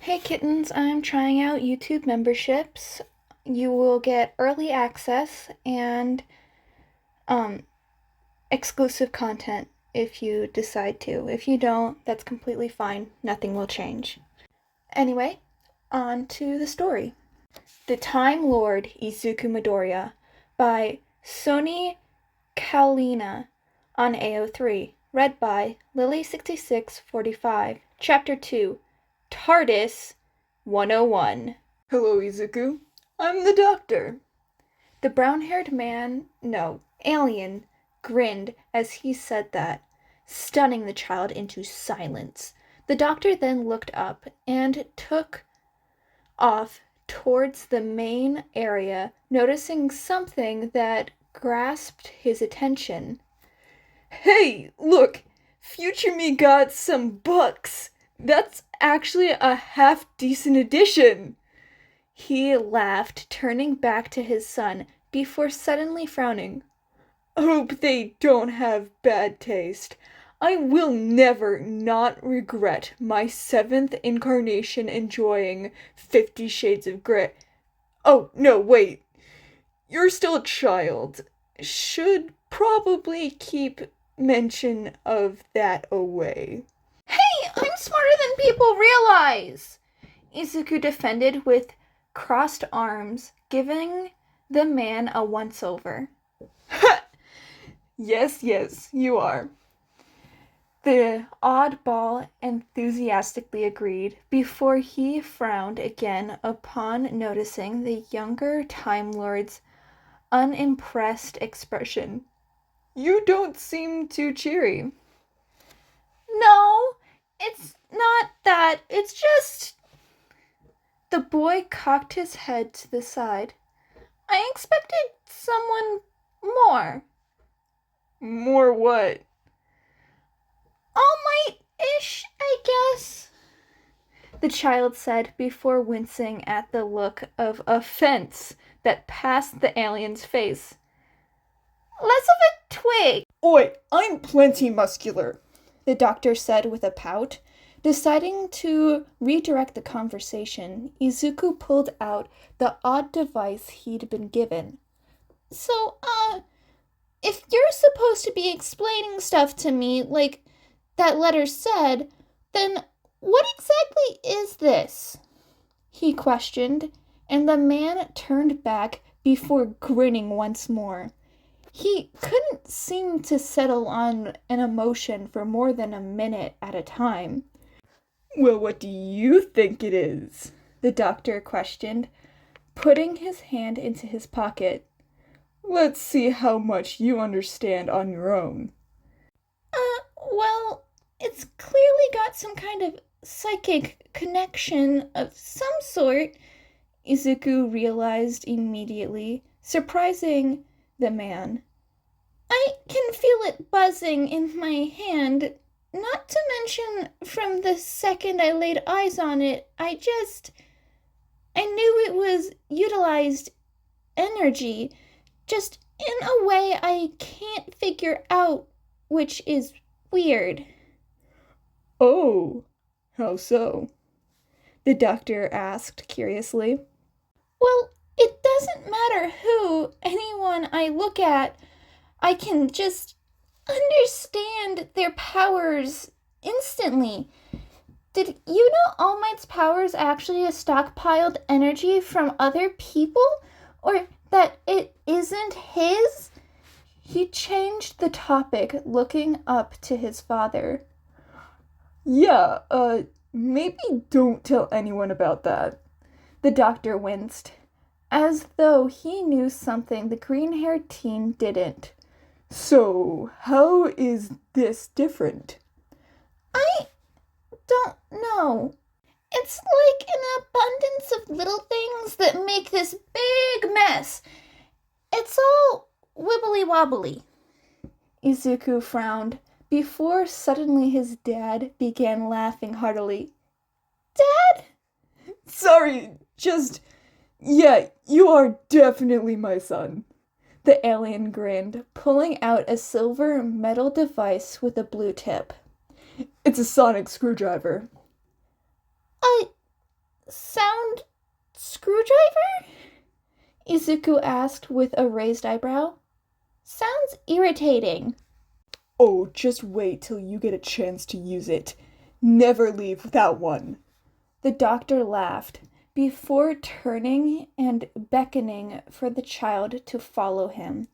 Hey kittens, I'm trying out YouTube memberships. You will get early access and um exclusive content if you decide to. If you don't, that's completely fine. Nothing will change. Anyway, on to the story. The Timelord Izuku Midoriya by Sony Kalina on AO3. Read by Lily6645. Chapter 2. TARDIS 101. Hello, Izuku. I'm the doctor. The brown-haired alien, grinned as he said that, stunning the child into silence. The doctor then looked up and took off towards the main area, noticing something that grasped his attention. Hey, look! Future me got some books! That's actually a half-decent edition! He laughed, turning back to his son, before suddenly frowning. Hope they don't have bad taste. I will never not regret my 7th incarnation enjoying 50 Shades of Grey. Oh, no, wait. You're still a child. Should probably keep mention of that away. Hey, I'm smarter than people realize! Izuku defended with crossed arms, giving the man a once-over. Yes, you are. The oddball enthusiastically agreed, before he frowned again upon noticing the younger Time Lord's unimpressed expression. You don't seem too cheery. No, it's not that. It's just... The boy cocked his head to the side. I expected someone more. More what? All Might-ish, I guess, the child said before wincing at the look of offense that passed the alien's face. Less of a twig. Oi, I'm plenty muscular, the doctor said with a pout. Deciding to redirect the conversation, Izuku pulled out the odd device he'd been given. So, if you're supposed to be explaining stuff to me, like that letter said, then what exactly is this? He questioned, and the man turned back before grinning once more. He couldn't seem to settle on an emotion for more than a minute at a time. Well, what do you think it is? The doctor questioned, putting his hand into his pocket. Let's see how much you understand on your own. Well, it's clearly got some kind of psychic connection of some sort, Izuku realized immediately, surprising the man. I can feel it buzzing in my hand, not to mention from the second I laid eyes on it, I knew it was utilized energy, just in a way I can't figure out, which is weird. Oh, how so? The doctor asked curiously. Well, it doesn't matter anyone I look at, I can just understand their powers instantly. Did you know All Might's powers actually a stockpiled energy from other people? Or that it isn't his? He changed the topic, looking up to his father. Yeah, maybe don't tell anyone about that. The doctor winced, as though he knew something the green-haired teen didn't. So, how is this different? I don't know. It's like an abundance of little things that make this big mess. It's all wibbly-wobbly. Izuku frowned, before suddenly his dad began laughing heartily. Dad? Sorry, yeah, you are definitely my son. The alien grinned, pulling out a silver metal device with a blue tip. It's a sonic screwdriver. I Sound screwdriver? Izuku asked with a raised eyebrow. Sounds irritating. Oh, just wait till you get a chance to use it. Never leave without one. The doctor laughed before turning and beckoning for the child to follow him.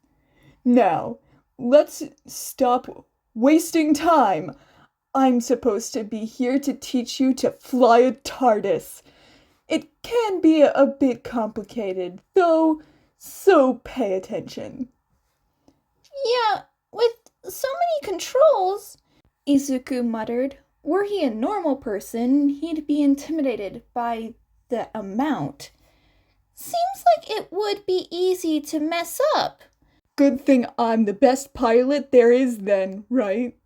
Now, let's stop wasting time. I'm supposed to be here to teach you to fly a TARDIS. It can be a bit complicated, though, so pay attention. Yeah, with so many controls, Izuku muttered. Were he a normal person, he'd be intimidated by the amount. Seems like it would be easy to mess up. Good thing I'm the best pilot there is then, right?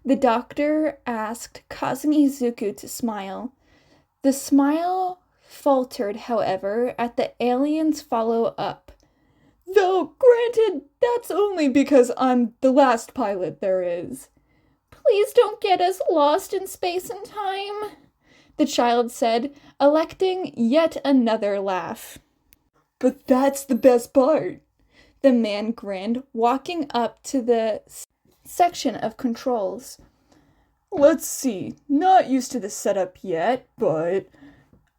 The doctor asked, causing Izuku to smile. The smile faltered, however, at the alien's follow-up. Though, granted, that's only because I'm the last pilot there is. Please don't get us lost in space and time, the child said, electing yet another laugh. But that's the best part. The man grinned, walking up to the section of controls. Let's see, not used to the setup yet, but...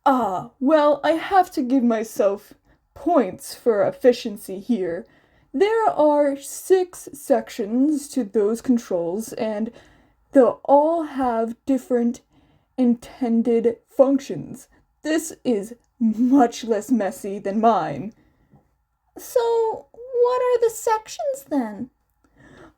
well, I have to give myself points for efficiency here. There are 6 sections to those controls, and they'll all have different intended functions. This is much less messy than mine. So, what are the sections then?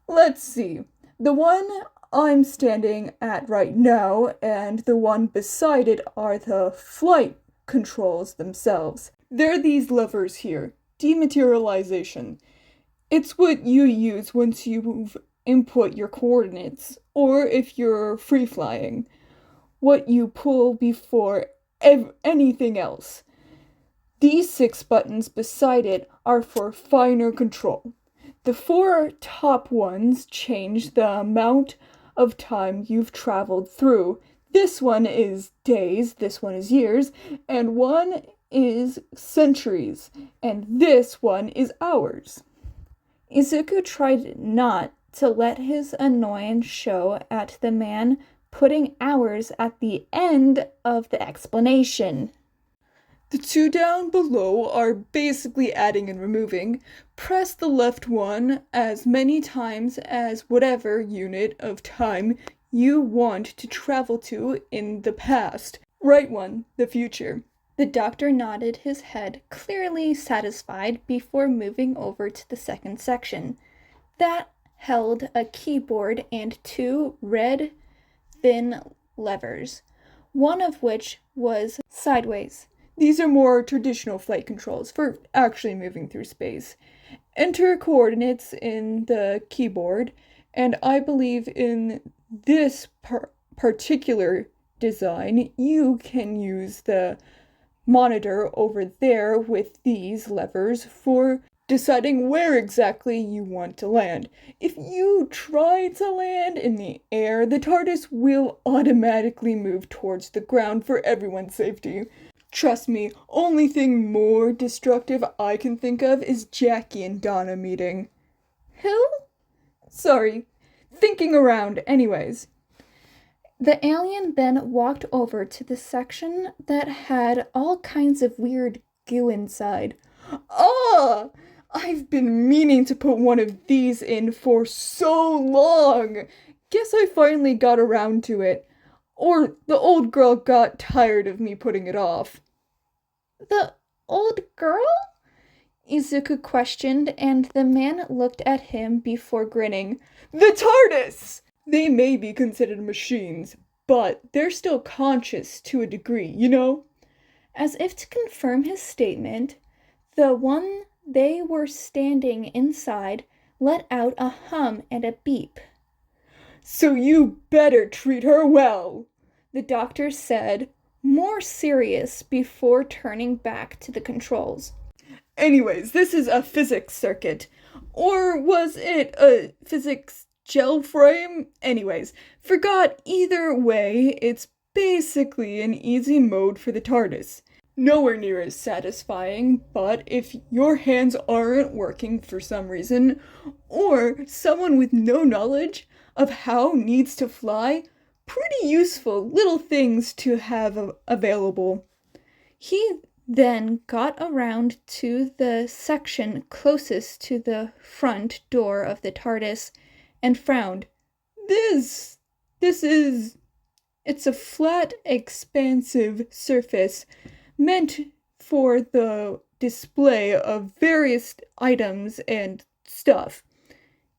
Let's see. The one I'm standing at right now and the one beside it are the flight controls themselves. They're these levers here. Dematerialization. It's what you use once you input your coordinates, or if you're free flying. What you pull before anything else. These 6 buttons beside it are for finer control. The 4 top ones change the amount of time you've traveled through. This one is days, this one is years, and one is centuries, and this one is hours. Izuku tried not to let his annoyance show at the man putting hours at the end of the explanation. The 2 down below are basically adding and removing. Press the left one as many times as whatever unit of time you want to travel to in the past. Right one, the future. The doctor nodded his head, clearly satisfied, before moving over to the second section. That held a keyboard and 2 red, thin levers, one of which was sideways. These are more traditional flight controls for actually moving through space. Enter coordinates in the keyboard, and I believe in this particular design, you can use the monitor over there with these levers for deciding where exactly you want to land. If you try to land in the air, the TARDIS will automatically move towards the ground for everyone's safety. Trust me, only thing more destructive I can think of is Jackie and Donna meeting. Who? Sorry, thinking around anyways. The alien then walked over to the section that had all kinds of weird goo inside. Ah! I've been meaning to put one of these in for so long! Guess I finally got around to it. Or the old girl got tired of me putting it off. The old girl? Izuku questioned, and the man looked at him before grinning. The TARDIS! They may be considered machines, but they're still conscious to a degree, you know? As if to confirm his statement, the one they were standing inside let out a hum and a beep. So you better treat her well, the doctor said, more serious, before turning back to the controls. Anyways, this is a physics circuit. Or was it a physics gel frame? Anyways, forgot either way, it's basically an easy mode for the TARDIS. Nowhere near as satisfying, but if your hands aren't working for some reason, or someone with no knowledge of how needs to fly, pretty useful little things to have available. He then got around to the section closest to the front door of the TARDIS and frowned. This is... It's a flat, expansive surface meant for the display of various items and stuff.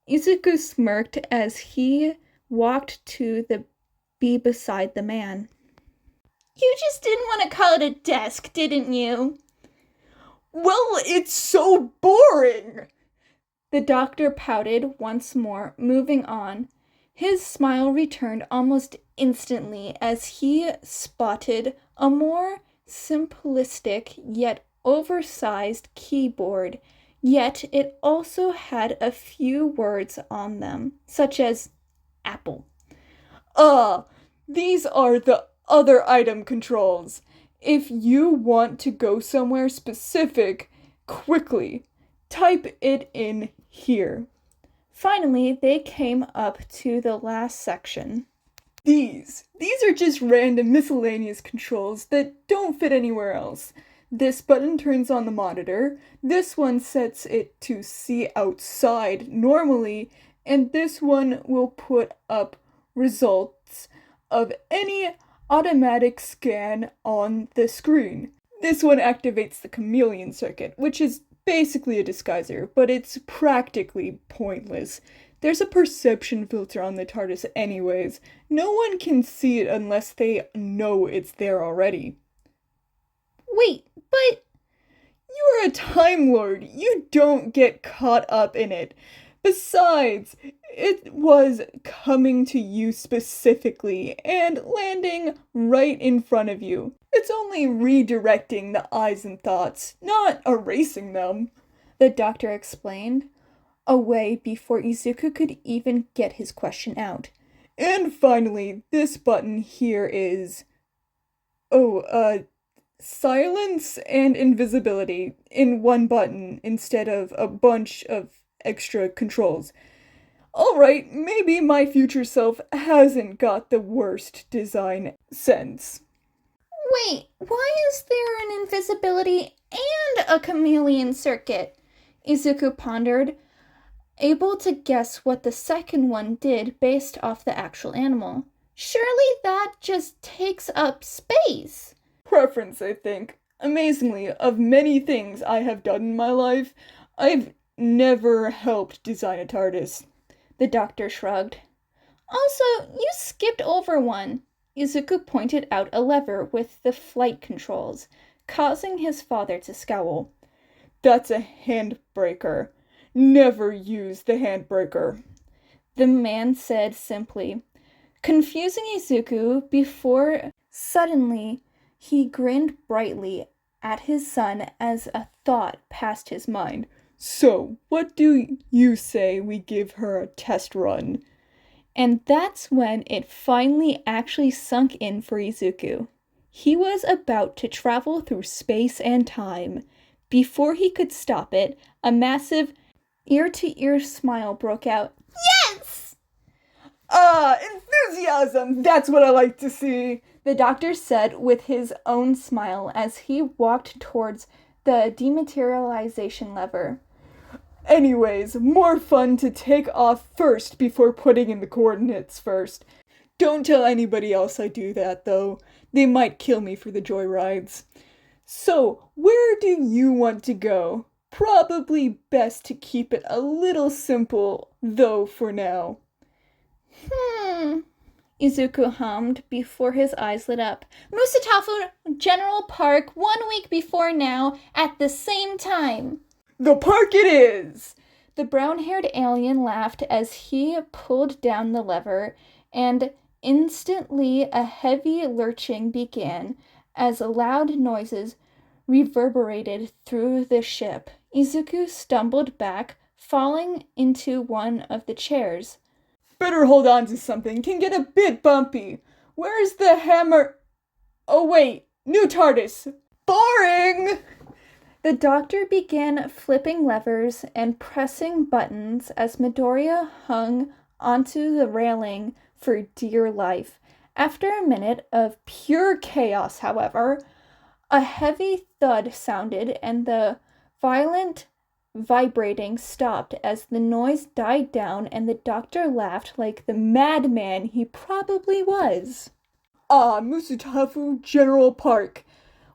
Izuku smirked as he walked to be beside the man. You just didn't want to call it a desk, didn't you? Well, it's so boring! The doctor pouted once more, moving on. His smile returned almost instantly as he spotted a more simplistic yet oversized keyboard, yet it also had a few words on them, such as Apple. These are the other item controls. If you want to go somewhere specific, quickly, type it in here. Finally, they came up to the last section. These are just random miscellaneous controls that don't fit anywhere else. This button turns on the monitor, this one sets it to see outside normally, and this one will put up results of any automatic scan on the screen. This one activates the chameleon circuit, which is basically a disguiser, but it's practically pointless. There's a perception filter on the TARDIS anyways. No one can see it unless they know it's there already. Wait, but... You're a Timelord. You don't get caught up in it. Besides, it was coming to you specifically and landing right in front of you. It's only redirecting the eyes and thoughts, not erasing them, the doctor explained, away before Izuku could even get his question out. And finally, this button here is... silence and invisibility in one button instead of a bunch of extra controls. Alright, maybe my future self hasn't got the worst design sense. Wait, why is there an invisibility and a chameleon circuit? Izuku pondered, able to guess what the second one did based off the actual animal. Surely that just takes up space. Preference, I think. Amazingly, of many things I have done in my life, I've never helped design a TARDIS. The doctor shrugged. Also, you skipped over one. Izuku pointed out a lever with the flight controls, causing his father to scowl. That's a handbreaker. Never use the handbreaker, the man said simply, confusing Izuku before suddenly he grinned brightly at his son as a thought passed his mind. So, what do you say we give her a test run? And that's when it finally actually sunk in for Izuku. He was about to travel through space and time. Before he could stop it, a ear-to-ear smile broke out. Yes! Enthusiasm! That's what I like to see, the doctor said with his own smile as he walked towards the dematerialization lever. Anyways, more fun to take off first before putting in the coordinates first. Don't tell anybody else I do that, though. They might kill me for the joyrides. So, where do you want to go? Probably best to keep it a little simple, though, for now. Izuku hummed before his eyes lit up. Musatafu General Park 1 week before now at the same time. The park it is! The brown-haired alien laughed as he pulled down the lever, and instantly a heavy lurching began as loud noises reverberated through the ship. Izuku stumbled back, falling into one of the chairs. Better hold on to something, can get a bit bumpy. Where's the hammer? Oh wait, new TARDIS. Boring! The doctor began flipping levers and pressing buttons as Midoriya hung onto the railing for dear life. After a minute of pure chaos, however, a heavy thud sounded and the violent vibrating stopped as the noise died down and the doctor laughed like the madman he probably was. Ah, Musutafu General Park.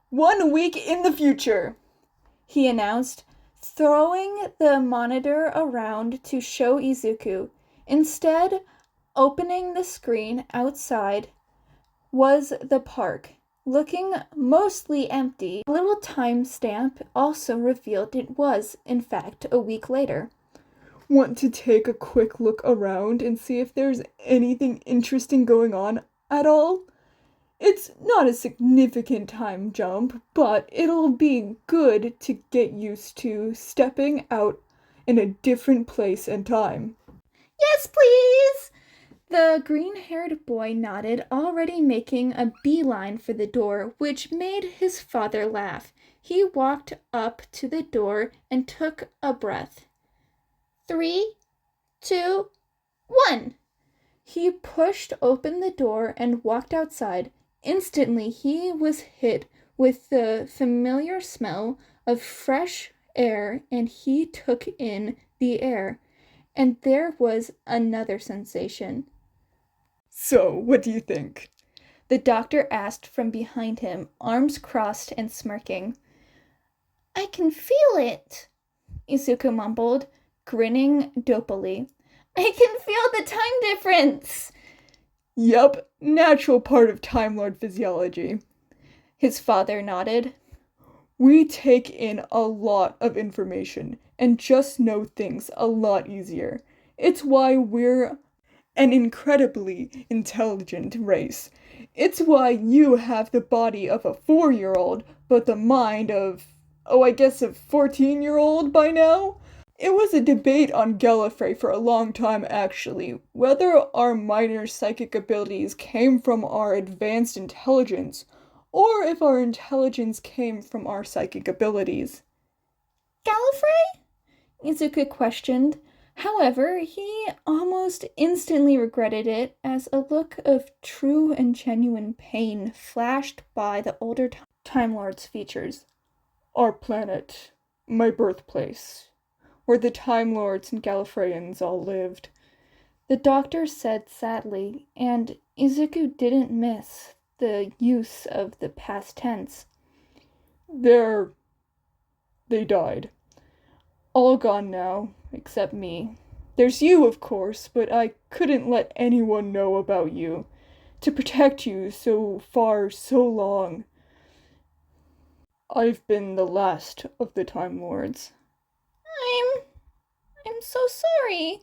1 week in the future, he announced, throwing the monitor around to show Izuku. Instead, opening the screen outside was the park, looking mostly empty. A little timestamp also revealed it was, in fact, a week later. Want to take a quick look around and see if there's anything interesting going on at all? It's not a significant time jump, but it'll be good to get used to stepping out in a different place and time. Yes, please! The green-haired boy nodded, already making a beeline for the door, which made his father laugh. He walked up to the door and took a breath. 3, 2, 1. He pushed open the door and walked outside. Instantly, he was hit with the familiar smell of fresh air, and he took in the air. And there was another sensation. So, what do you think? The doctor asked from behind him, arms crossed and smirking. I can feel it, Izuku mumbled, grinning dopily. I can feel the time difference. Yup, natural part of Time Lord physiology. His father nodded. We take in a lot of information and just know things a lot easier. It's why we're an incredibly intelligent race. It's why you have the body of a 4-year-old, but the mind of, I guess a 14-year-old by now? It was a debate on Gallifrey for a long time, actually, whether our minor psychic abilities came from our advanced intelligence, or if our intelligence came from our psychic abilities. Gallifrey? Izuku questioned. However, he almost instantly regretted it as a look of true and genuine pain flashed by the older Time Lord's features. Our planet, my birthplace, where the Time Lords and Gallifreyans all lived, the doctor said sadly, and Izuku didn't miss the use of the past tense. They died. All gone now, except me. There's you, of course, but I couldn't let anyone know about you. To protect you so far, so long. I've been the last of the Time Lords. I'm so sorry,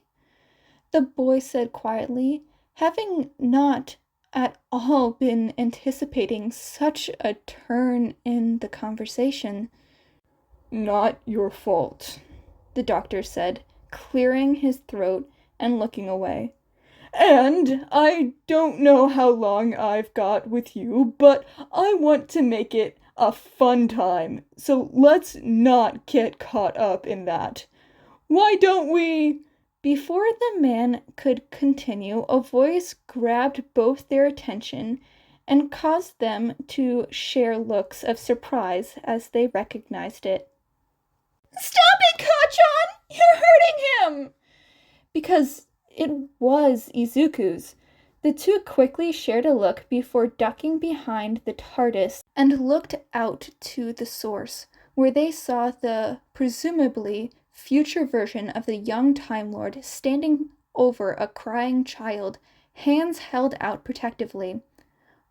the boy said quietly, having not at all been anticipating such a turn in the conversation. Not your fault, the doctor said, clearing his throat and looking away. And I don't know how long I've got with you, but I want to make it a fun time, so let's not get caught up in that. Why don't we... Before the man could continue, a voice grabbed both their attention and caused them to share looks of surprise as they recognized it. Stop it, Kachan! You're hurting him! Because it was Izuku's. The two quickly shared a look before ducking behind the TARDIS and looked out to the source, where they saw the presumably future version of the young Time Lord standing over a crying child, hands held out protectively.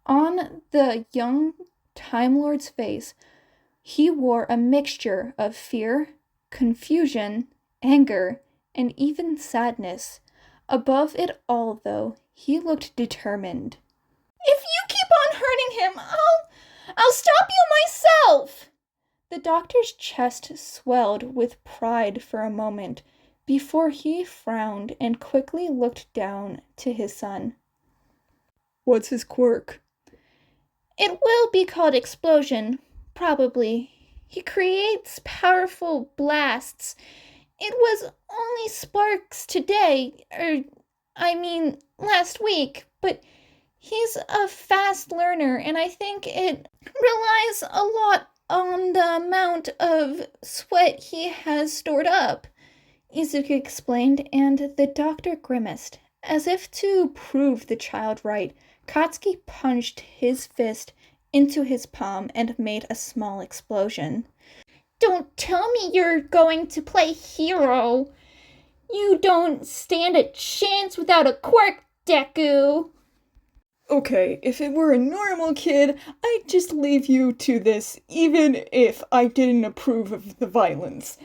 On the young Time Lord's face, he wore a mixture of fear, confusion, anger, and even sadness. Above it all, though, he looked determined. If you keep on hurting him, I'll stop you myself! The doctor's chest swelled with pride for a moment before he frowned and quickly looked down to his son. What's his quirk? It will be called explosion, probably. He creates powerful blasts. It was only sparks today, last week, but he's a fast learner, and I think it relies a lot on the amount of sweat he has stored up, Izuku explained, and the doctor grimaced. As if to prove the child right, Katsuki punched his fist into his palm and made a small explosion. Don't tell me you're going to play hero. You don't stand a chance without a quirk, Deku. Okay, if it were a normal kid, I'd just leave you to this, even if I didn't approve of the violence.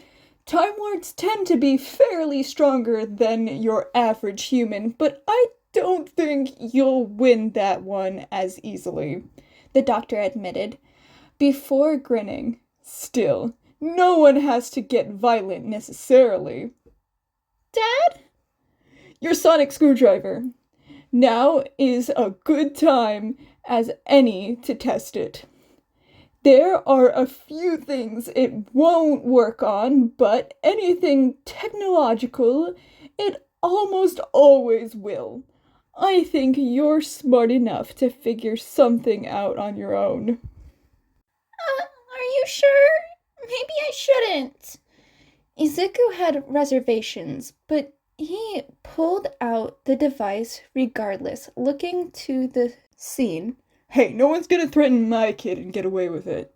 Time Lords tend to be fairly stronger than your average human, but I don't think you'll win that one as easily, the doctor admitted, before grinning. Still, no one has to get violent necessarily. Dad? Your sonic screwdriver. Now is a good time as any to test it. There are a few things it won't work on, but anything technological, it almost always will. I think you're smart enough to figure something out on your own. Are you sure? Maybe I shouldn't. Izuku had reservations, but he pulled out the device regardless, looking to the scene. Hey, no one's gonna threaten my kid and get away with it,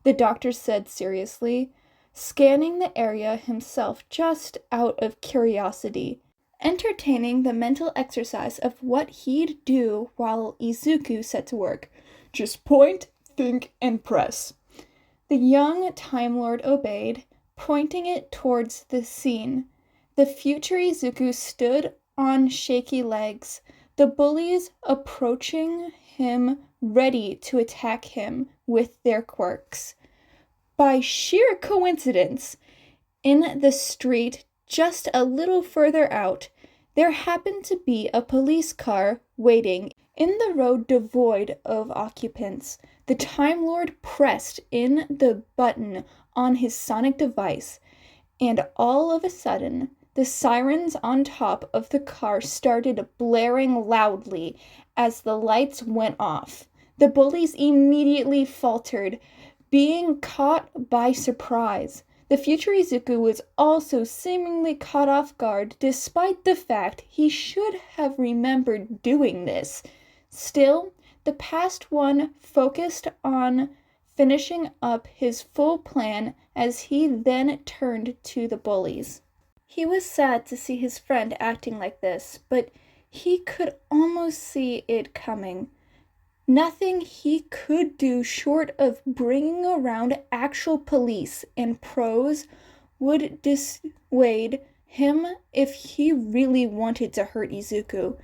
the doctor said seriously, scanning the area himself just out of curiosity, entertaining the mental exercise of what he'd do while Izuku set to work. Just point, think, and press. The young Time Lord obeyed, pointing it towards the scene. The future Izuku stood on shaky legs, the bullies approaching him, ready to attack him with their quirks. By sheer coincidence, in the street just a little further out, there happened to be a police car waiting in the road devoid of occupants. The Time Lord pressed in the button on his sonic device, and all of a sudden, the sirens on top of the car started blaring loudly as the lights went off. The bullies immediately faltered, being caught by surprise. The future Izuku was also seemingly caught off guard, despite the fact he should have remembered doing this. Still, the past one focused on finishing up his full plan as he then turned to the bullies. He was sad to see his friend acting like this, but he could almost see it coming. Nothing he could do short of bringing around actual police and pros would dissuade him if he really wanted to hurt Izuku.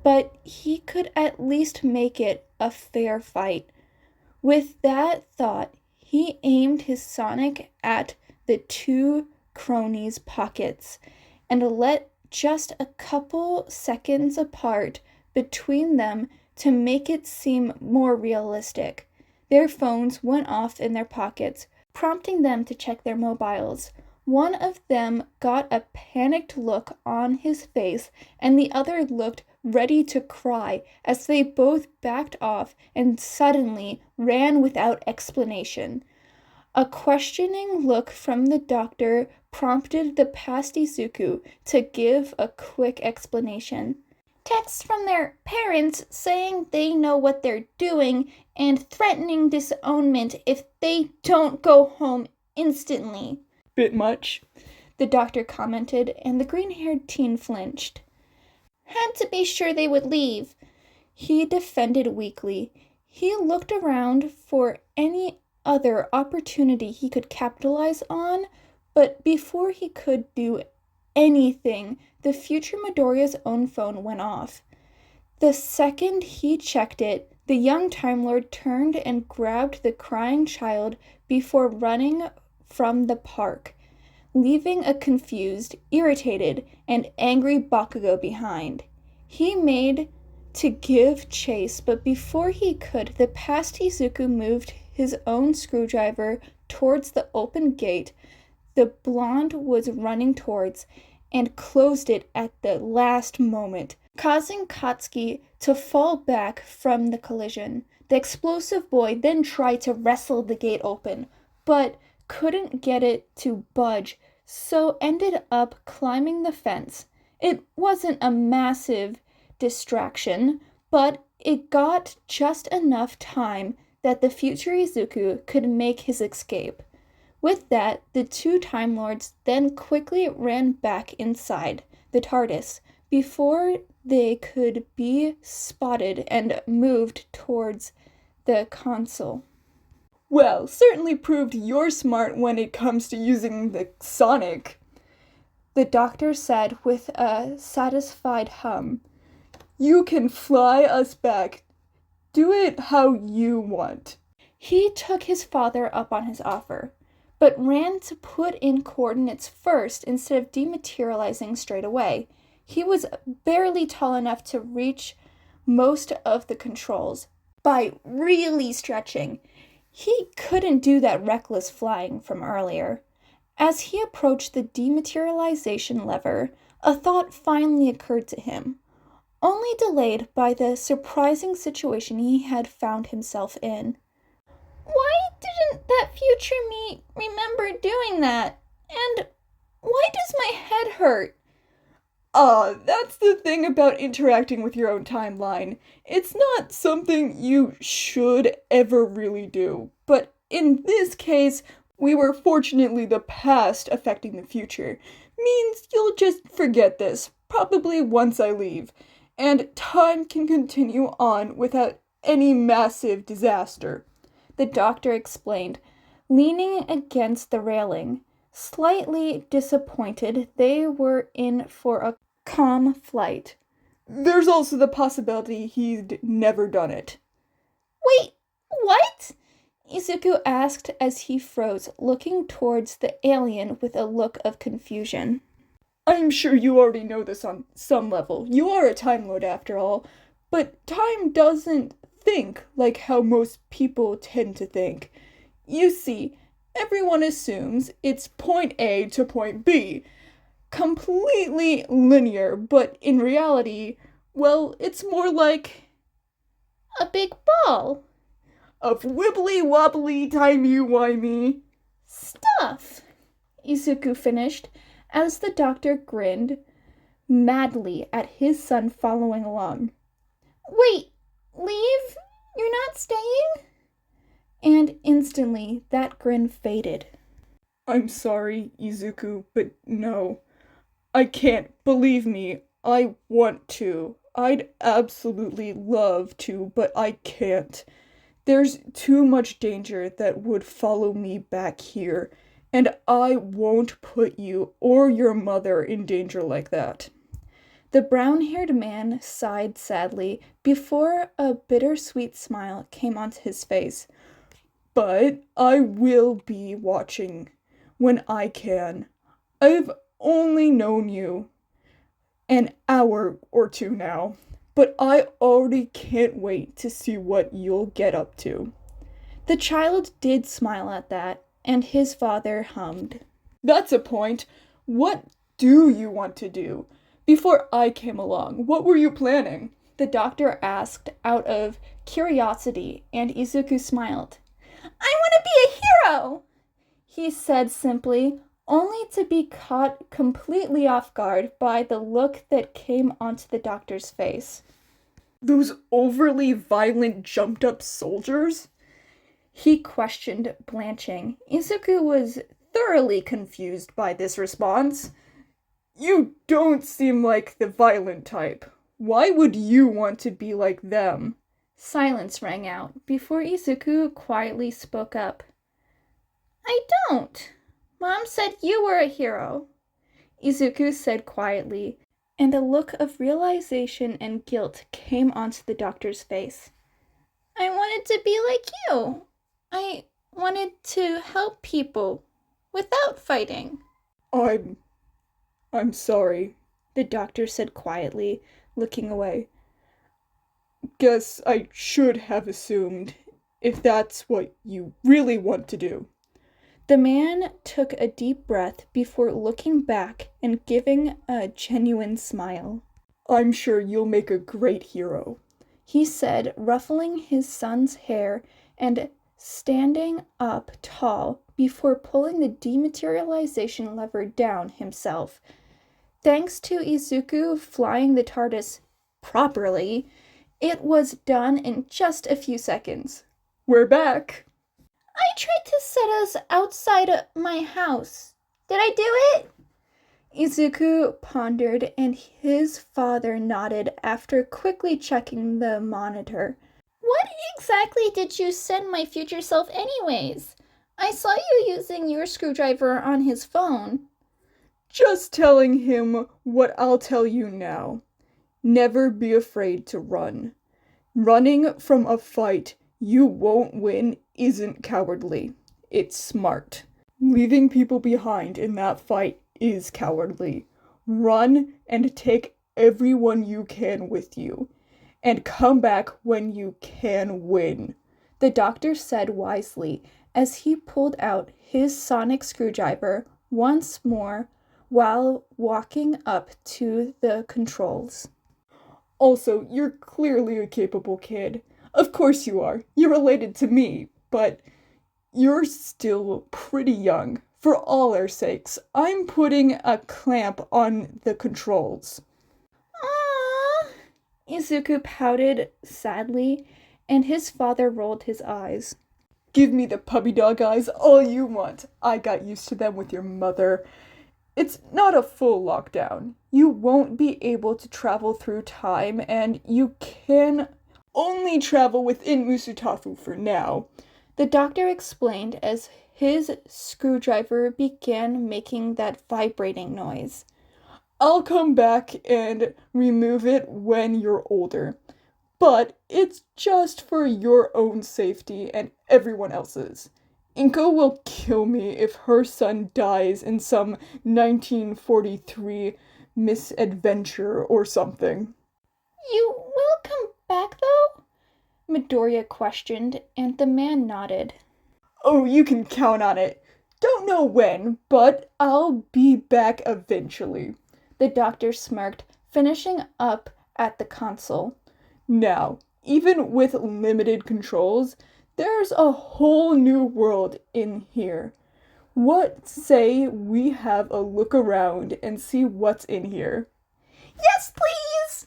But he could at least make it a fair fight. With that thought, he aimed his sonic at the two cronies' pockets and let just a couple seconds apart between them to make it seem more realistic. Their phones went off in their pockets, prompting them to check their mobiles. One of them got a panicked look on his face, and the other looked ready to cry as they both backed off and suddenly ran without explanation. A questioning look from the doctor prompted the past Izuku to give a quick explanation. Texts from their parents saying they know what they're doing and threatening disownment if they don't go home instantly. Bit much, the doctor commented, and the green-haired teen flinched. Had to be sure they would leave, he defended weakly. He looked around for any other opportunity he could capitalize on, but before he could do anything, the future Midoriya's own phone went off. The second he checked it, the young Time Lord turned and grabbed the crying child before running from the park, leaving a confused, irritated, and angry Bakugo behind. He made to give chase, but before he could, the past Izuku moved his own screwdriver towards the open gate the blonde was running towards and closed it at the last moment, causing Katsuki to fall back from the collision. The explosive boy then tried to wrestle the gate open, but couldn't get it to budge, so ended up climbing the fence. It wasn't a massive distraction, but it got just enough time that the future Izuku could make his escape. With that, the two Time Lords then quickly ran back inside the TARDIS before they could be spotted and moved towards the console. Well, certainly proved you're smart when it comes to using the Sonic, the doctor said with a satisfied hum. You can fly us back. Do it how you want. He took his father up on his offer, but ran to put in coordinates first instead of dematerializing straight away. He was barely tall enough to reach most of the controls by really stretching. He couldn't do that reckless flying from earlier. As he approached the dematerialization lever, a thought finally occurred to him, only delayed by the surprising situation he had found himself in. Why didn't that future me remember doing that? And why does my head hurt? That's the thing about interacting with your own timeline. It's not something you should ever really do. But in this case, we were fortunately the past affecting the future. Means you'll just forget this, probably once I leave. And time can continue on without any massive disaster, the doctor explained, leaning against the railing. Slightly disappointed, they were in for a calm flight. There's also the possibility he'd never done it. Wait, what? Izuku asked as he froze, looking towards the alien with a look of confusion. I'm sure you already know this on some level. You are a Time Lord after all, but time doesn't think like how most people tend to think. You see, everyone assumes it's point A to point B. Completely linear, but in reality, well, it's more like a big ball of wibbly-wobbly, timey-wimey stuff, Izuku finished as the doctor grinned madly at his son following along. Wait, leave? You're not staying? And instantly that grin faded. I'm sorry, Izuku, but no. I can't. Believe me, I want to. I'd absolutely love to, but I can't. There's too much danger that would follow me back here, and I won't put you or your mother in danger like that. The brown-haired man sighed sadly before a bittersweet smile came onto his face. But I will be watching when I can. I've only known you an hour or two now, but I already can't wait to see what you'll get up to. The child did smile at that, and his father hummed. That's a point. What do you want to do? Before I came along, what were you planning? The doctor asked out of curiosity, and Izuku smiled. I want to be a hero, he said simply, only to be caught completely off guard by the look that came onto the doctor's face. Those overly violent jumped-up soldiers? He questioned, blanching. Izuku was thoroughly confused by this response. You don't seem like the violent type. Why would you want to be like them? Silence rang out before Izuku quietly spoke up. I don't. Mom said you were a hero, Izuku said quietly, and a look of realization and guilt came onto the doctor's face. I wanted to be like you. I wanted to help people without fighting. I'm sorry, the doctor said quietly, looking away. Guess I should have assumed, if that's what you really want to do. The man took a deep breath before looking back and giving a genuine smile. I'm sure you'll make a great hero, he said, ruffling his son's hair and standing up tall before pulling the dematerialization lever down himself. Thanks to Izuku flying the TARDIS properly, it was done in just a few seconds. We're back. I tried to set us outside my house. Did I do it? Izuku pondered, and his father nodded after quickly checking the monitor. What exactly did you send my future self anyways? I saw you using your screwdriver on his phone. Just telling him what I'll tell you now. Never be afraid to run. Running from a fight you won't win isn't cowardly. It's smart. Leaving people behind in that fight is cowardly. Run and take everyone you can with you. And come back when you can win, the doctor said wisely as he pulled out his sonic screwdriver once more while walking up to the controls. Also, you're clearly a capable kid. Of course you are. You're related to me, but you're still pretty young. For all our sakes, I'm putting a clamp on the controls. Aww. Izuku pouted sadly, and his father rolled his eyes. Give me the puppy dog eyes all you want. I got used to them with your mother. It's not a full lockdown. You won't be able to travel through time, and you can only travel within Musutafu for now, the doctor explained as his screwdriver began making that vibrating noise. I'll come back and remove it when you're older, but it's just for your own safety and everyone else's. Inko will kill me if her son dies in some 1943 misadventure or something. You will come back, though? Midoriya questioned, and the man nodded. Oh, you can count on it. Don't know when, but I'll be back eventually. The doctor smirked, finishing up at the console. Now, even with limited controls, there's a whole new world in here. What say we have a look around and see what's in here? Yes, please!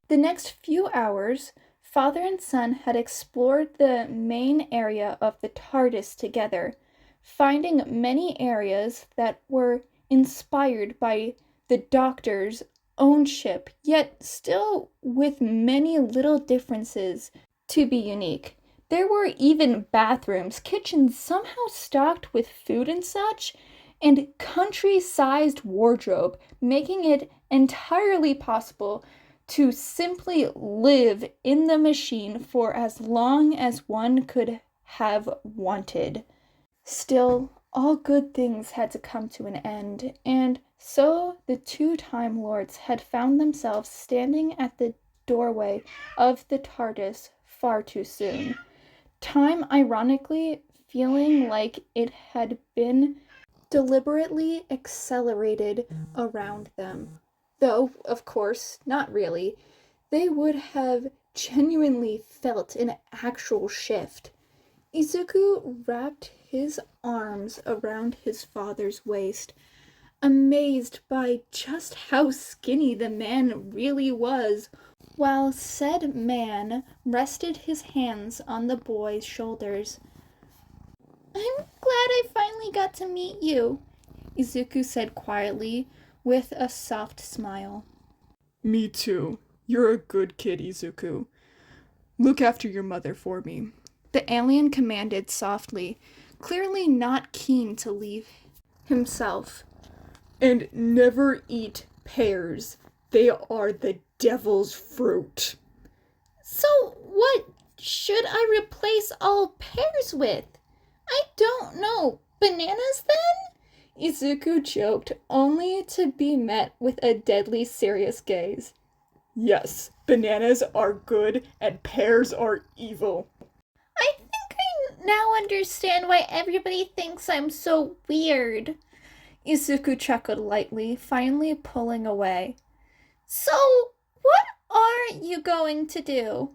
The next few hours, father and son had explored the main area of the TARDIS together, finding many areas that were inspired by the doctor's own ship, yet still with many little differences to be unique. There were even bathrooms, kitchens somehow stocked with food and such, and country-sized wardrobe, making it entirely possible to simply live in the machine for as long as one could have wanted. Still, all good things had to come to an end, and so the two Time Lords had found themselves standing at the doorway of the TARDIS far too soon. Time ironically feeling like it had been deliberately accelerated around them. Though, of course, not really. They would have genuinely felt an actual shift. Izuku wrapped his arms around his father's waist, amazed by just how skinny the man really was, while said man rested his hands on the boy's shoulders. I'm glad I finally got to meet you, Izuku said quietly, with a soft smile. Me too. You're a good kid, Izuku. Look after your mother for me. The alien commanded softly, clearly not keen to leave himself. And never eat pears. They are the devil's fruit. So what should I replace all pears with? I don't know. Bananas then? Izuku joked, only to be met with a deadly serious gaze. Yes, Bananas are good and pears are evil. I think I now understand why everybody thinks I'm so weird. Izuku chuckled lightly, finally pulling away. So, what are you going to do?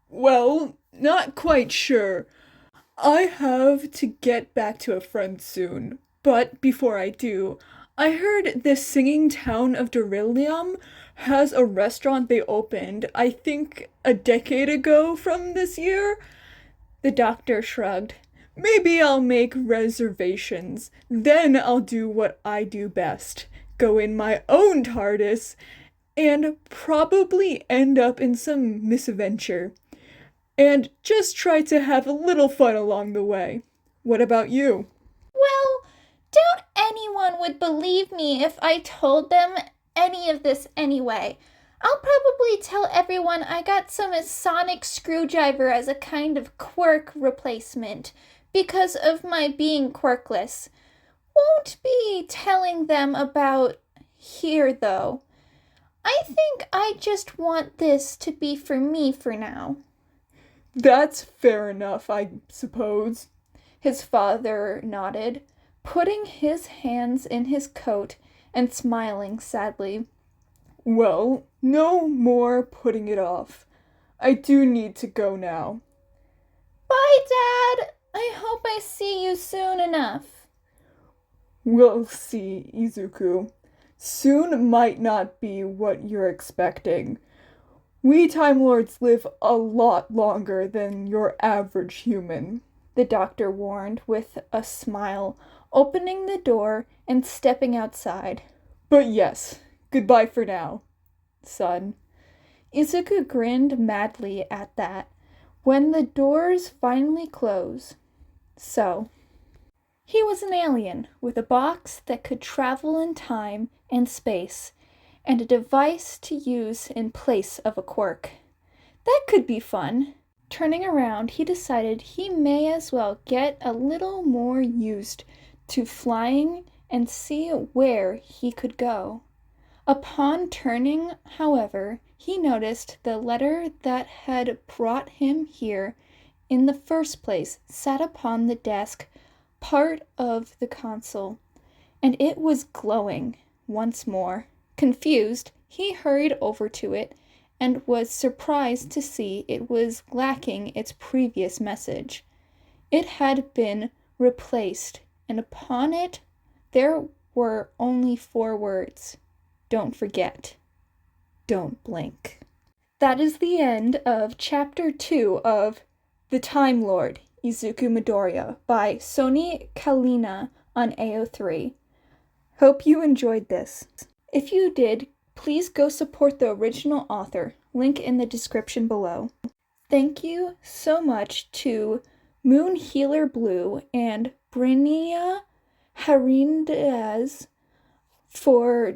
Well, not quite sure. I have to get back to a friend soon. But before I do, I heard the singing town of Beryllium has a restaurant they opened, I think a decade ago from this year. The doctor shrugged. Maybe I'll make reservations. Then I'll do what I do best. Go in my own TARDIS and probably end up in some misadventure. And just try to have a little fun along the way. What about you? Well, doubt anyone would believe me if I told them any of this anyway. I'll probably tell everyone I got some sonic screwdriver as a kind of quirk replacement because of my being quirkless. Won't be telling them about here, though. I think I just want this to be for me for now. That's fair enough, I suppose. His father nodded, putting his hands in his coat and smiling sadly. Well, no more putting it off. I do need to go now. Bye, Dad. I hope I see you soon enough. We'll see, Izuku. Soon might not be what you're expecting. We Time Lords live a lot longer than your average human, the doctor warned with a smile, opening the door and stepping outside. But yes, goodbye for now, son. Izuku grinned madly at that when the doors finally closed. So, he was an alien with a box that could travel in time and space, and a device to use in place of a quirk. That could be fun. Turning around, he decided he may as well get a little more used to flying and see where he could go. Upon turning, however, he noticed the letter that had brought him here in the first place sat upon the desk, part of the console, and it was glowing once more. Confused, he hurried over to it and was surprised to see it was lacking its previous message. It had been replaced, and upon it there were only 4 words. Don't forget. Don't blink. That is the end of Chapter 2 of The Time Lord, Izuku Midoriya by Sony Kalina on AO3. Hope you enjoyed this. If you did, please go support the original author, link in the description below. Thank you so much to Moon Healer Blue and Brinia Harindez for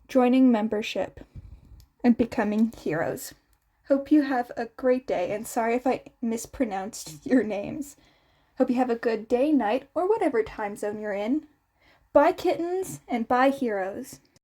joining membership and becoming heroes. Hope you have a great day, and sorry if I mispronounced your names. Hope you have a good day, night, or whatever time zone you're in. Bye kittens, and bye heroes.